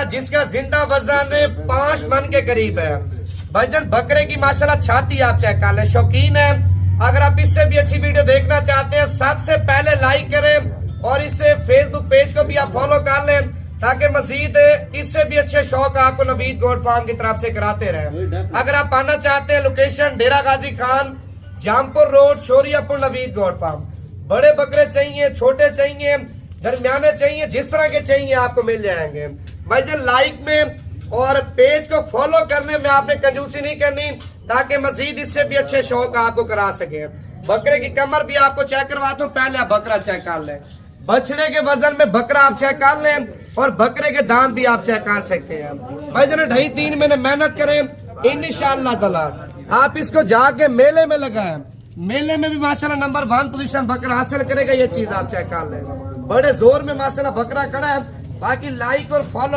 जिसका जिंदा वजन 5 मन के करीब है। भाईजान बकरे की माशाल्लाह छाती आप चेक कर लें, शौकीन है। अगर आप इससे भी अच्छी वीडियो देखना चाहते हैं सबसे पहले लाइक करें और इसे फेसबुक पेज को भी आप फॉलो कर लें ताकि मजीद इससे भी अच्छे शौक आपको नवीद गोट फार्म की तरफ से कराते रहें। अगर आप आना चाहते हैं location Dera Ghazi Khan, Jampur road, Shoriapur, Naveed goat farm. बड़े बकरे चाहिए, छोटे चाहिए, दरमियाने चाहिए, जिस तरह के चाहिए आपको मिल जाएंगे। भाईजान लाइक में और पेज को फॉलो करने में आपने कंजूसी नहीं करनी ताकि मजीद इससे भी अच्छे शौक आपको करा सके। बकरे की कमर भी आपको चेक करवाता हूँ, पहले आप बकरा चेक कर लें। बछड़े के वजन में बकरा आप चेक कर लें और बकरे के दाम भी आप चेक कर सकते हैं। भाईजान 2.5-3 महीने मेहनत करें इंशाअल्लाह ताला आप इसको जाके मेले में लगाएं। मेले में भी माशाल्लाह नंबर 1 पोजीशन बकरा हासिल करेगा। ये चीज आप चेक कर लें। बड़े जोर में माशाल्लाह बकरा खड़ा है। बाकी लाइक और फॉलो